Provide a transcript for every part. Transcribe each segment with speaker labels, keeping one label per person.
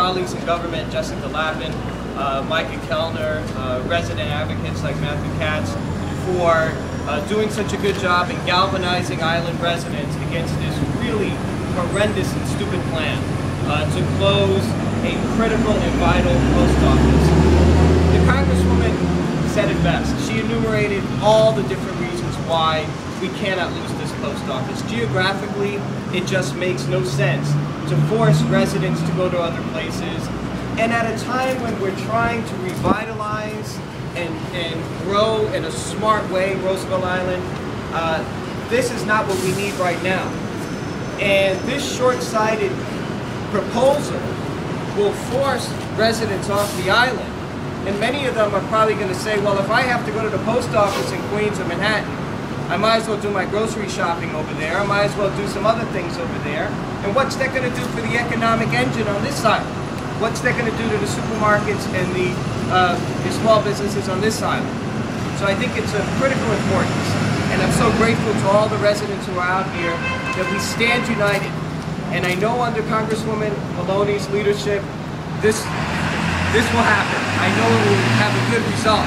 Speaker 1: Colleagues in government, Jessica Lappin, Micah Kellner, resident advocates like Matthew Katz, for doing such a good job in galvanizing island residents against this really horrendous and stupid plan to close a critical and vital post office. The Congresswoman said it best. She enumerated all the different reasons why we cannot lose this post office. Geographically, it just makes no sense to force residents to go to other places. And at a time when we're trying to revitalize and grow in a smart way Roosevelt Island, this is not what we need right now. And this short-sighted proposal will force residents off the island. And many of them are probably going to say, well, if I have to go to the post office in Queens or Manhattan, I might as well do my grocery shopping over there. I might as well do some other things over there. And what's that going to do for the economic engine on this side? What's that going to do to the supermarkets and the small businesses on this island? So I think it's of critical importance. And I'm so grateful to all the residents who are out here that we stand united. And I know under Congresswoman Maloney's leadership, this will happen. I know it will have a good result.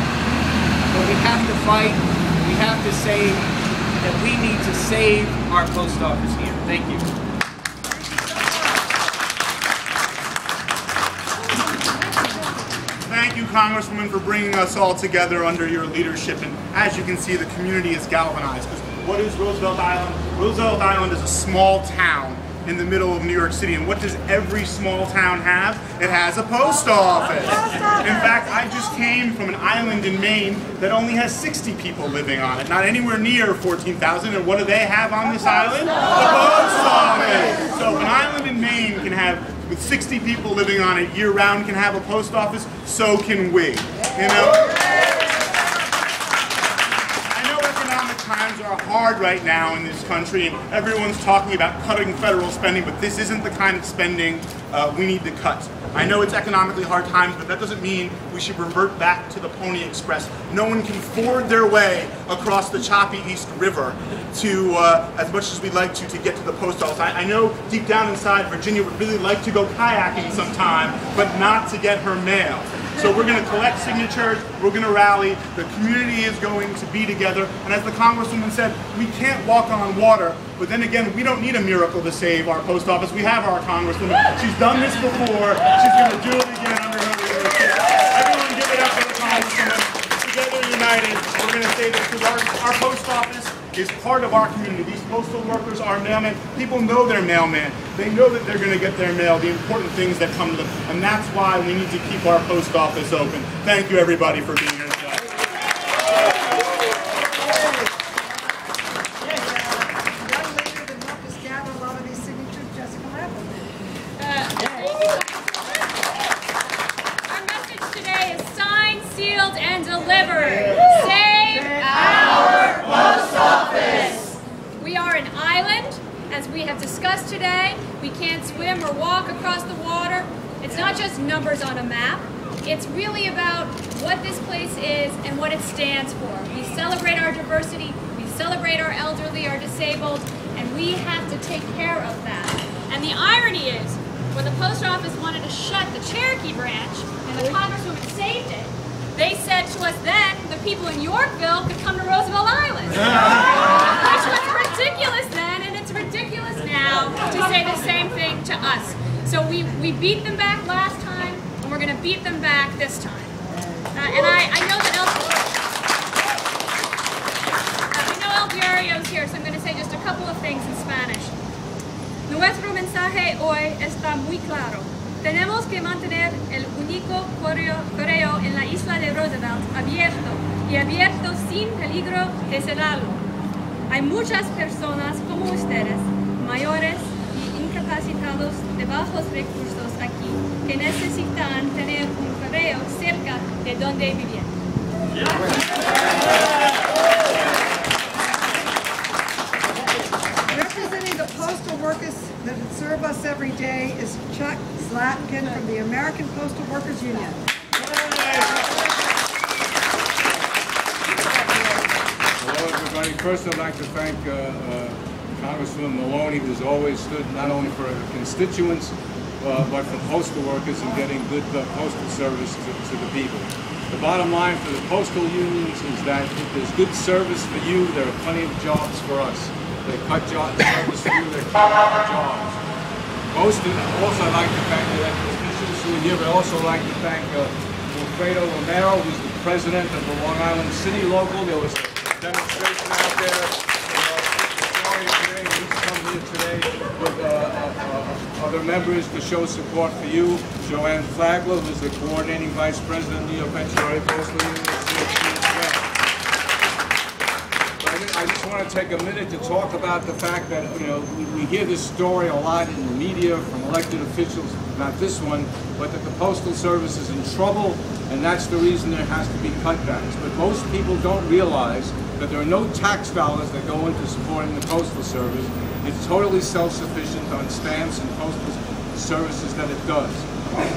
Speaker 1: But we have to fight. We have to say that we need to save our post office here. Thank you.
Speaker 2: Thank you, Congresswoman, for bringing us all together under your leadership. And as you can see, the community is galvanized. Because what is Roosevelt Island? Roosevelt Island is a small town in the middle of New York City. And what does every small town have? It has a post office. In fact, I just came from an island in Maine that only has 60 people living on it, not anywhere near 14,000. And what do they have on this island? A post office. So if an island in Maine can have, with 60 people living on it year-round, can have a post office, so can we. You know? Times are hard right now in this country, and everyone's talking about cutting federal spending, but this isn't the kind of spending we need to cut. I know it's economically hard times, but that doesn't mean we should revert back to the Pony Express. No one can ford their way across the choppy East River to, as much as we'd like to get to the post office. I know deep down inside Virginia would really like to go kayaking sometime, but not to get her mail. So we're going to collect signatures, we're going to rally, the community is going to be together, and as the Congresswoman said, we can't walk on water, but then again, we don't need a miracle to save our post office. We have our Congresswoman. She's done this before, she's going to do it again under her leadership. Everyone give it up for the Congresswoman. Together united, we're going to say this because our post office is part of our community. These postal workers are mailmen. People know their mailman. They know that they're going to get their mail, the important things that come to them. And that's why we need to keep our post office open. Thank you, everybody, for being here today.
Speaker 3: Young lady that helped us gather a lot of these signatures, Jessica Lappin.
Speaker 4: Our message today is signed, sealed, and delivered. Save our post office. We are an island, as we have discussed today. We can't swim or walk across the water. It's not just numbers on a map. It's really about what this place is and what it stands for. We celebrate our diversity, we celebrate our elderly, our disabled, and we have to take care of that. And the irony is, when the post office wanted to shut the Cherokee branch, and the Congresswoman saved it, they said to us then, the people in Yorkville could come to Roosevelt Island. Which was ridiculous then, and it's ridiculous now to say the same thing to us. So we beat them back last time, and we're going to beat them back this time. And I know that El Diario's here, so I'm going to say just a couple of things in Spanish. Nuestro mensaje hoy está muy claro. Tenemos que mantener el único correo en la isla de Roosevelt abierto y abierto sin peligro de cerrarlo. Hay muchas personas como ustedes, mayores y incapacitados de bajos recursos aquí, que necesitan tener un correo cerca de donde vivir.
Speaker 3: Representing the postal workers that serve us every day is Chuck Zlatkin from the American Postal Workers Union.
Speaker 5: Hello, everybody. First, I'd like to thank Congresswoman Maloney, who's always stood not only for her constituents, but for postal workers and getting good postal service to the people. The bottom line for the postal unions is that if there's good service for you, there are plenty of jobs for us. They cut service for you, they cut jobs. Also, I'd like to thank the elected officials who are here, but I'd also like to thank Wilfredo Romero, who's the president of the Long Island City Local. There was a demonstration out there. He's come here today with other members to show support for you. Joanne Flagler, who's the coordinating vice president of New York Metro Area Postal Union, is here as well. But I just want to take a minute to talk about the fact that we hear this story a lot in the media from elected officials, not this one, but that the Postal Service is in trouble, and that's the reason there has to be cutbacks. But most people don't realize that there are no tax dollars that go into supporting the Postal Service. It's totally self-sufficient on stamps and postal services that it does.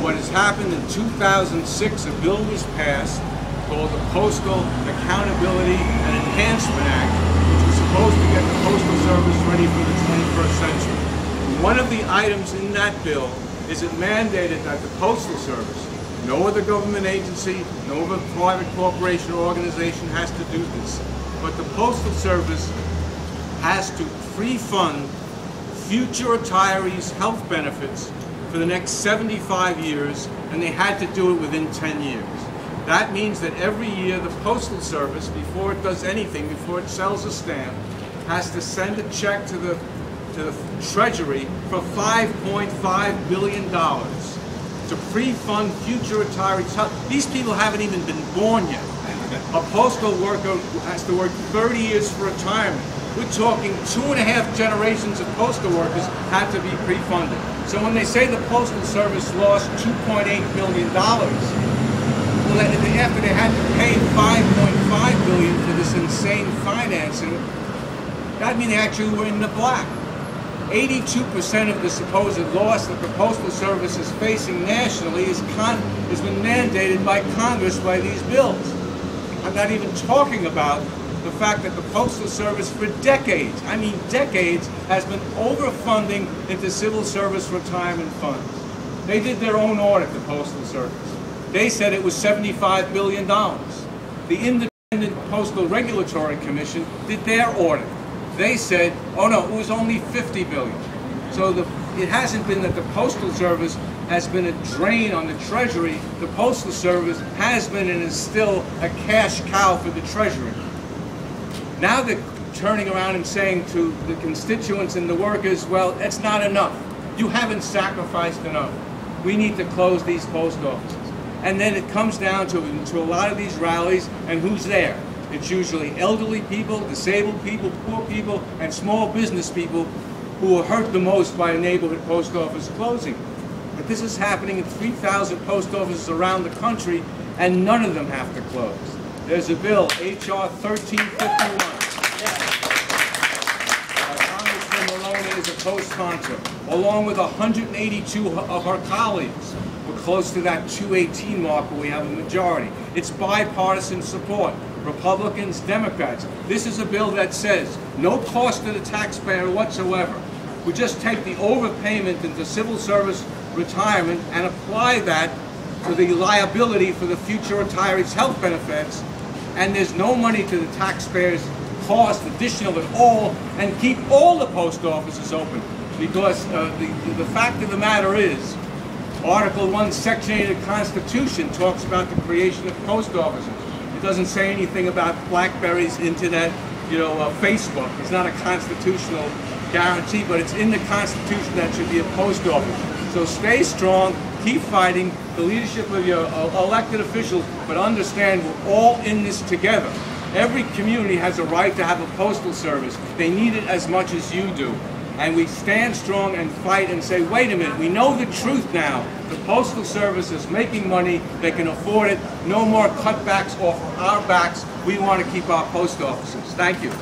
Speaker 5: What has happened in 2006, a bill was passed called the Postal Accountability and Enhancement Act, which was supposed to get the Postal Service ready for the 21st century. One of the items in that bill is it mandated that the Postal Service, no other government agency, no other private corporation or organization has to do this, but the Postal Service has to pre-fund future retirees' health benefits for the next 75 years, and they had to do it within 10 years. That means that every year the Postal Service, before it does anything, before it sells a stamp, has to send a check to the Treasury for $5.5 billion to pre-fund future retirees' health. These people haven't even been born yet. A postal worker has to work 30 years for retirement. We're talking 2.5 generations of postal workers had to be pre-funded. So when they say the Postal Service lost $2.8 billion, well, after they had to pay $5.5 billion for this insane financing, that means they actually were in the black. 82% of the supposed loss that the Postal Service is facing nationally has been mandated by Congress by these bills. I'm not even talking about the fact that the Postal Service for decades, I mean decades, has been overfunding into civil service retirement funds. They did their own audit, the Postal Service. They said it was $75 billion. The Independent Postal Regulatory Commission did their audit. They said, oh no, it was only $50 billion. So it hasn't been that the Postal Service has been a drain on the Treasury. The Postal Service has been and is still a cash cow for the Treasury. Now they're turning around and saying to the constituents and the workers, well, that's not enough. You haven't sacrificed enough. We need to close these post offices. And then it comes down to a lot of these rallies, and who's there? It's usually elderly people, disabled people, poor people, and small business people who are hurt the most by a neighborhood post office closing. But this is happening in 3,000 post offices around the country, and none of them have to close. There's a bill, H.R. 1351. Congresswoman Maloney is a co-sponsor, along with 182 of her colleagues. We're close to that 218 mark where we have a majority. It's bipartisan support. Republicans, Democrats. This is a bill that says no cost to the taxpayer whatsoever. We just take the overpayment into civil service retirement and apply that to the liability for the future retirees' health benefits, and there's no money to the taxpayers' cost additional at all, and keep all the post offices open. Because the fact of the matter is, Article 1, Section 8 of the Constitution talks about the creation of post offices. It doesn't say anything about BlackBerry's, internet, Facebook. It's not a constitutional guarantee, but it's in the Constitution that should be a post office. So stay strong, keep fighting, the leadership of your elected officials, but understand we're all in this together. Every community has a right to have a postal service. They need it as much as you do. And we stand strong and fight and say, wait a minute, we know the truth now. The Postal Service is making money, they can afford it. No more cutbacks off our backs. We want to keep our post offices. Thank you.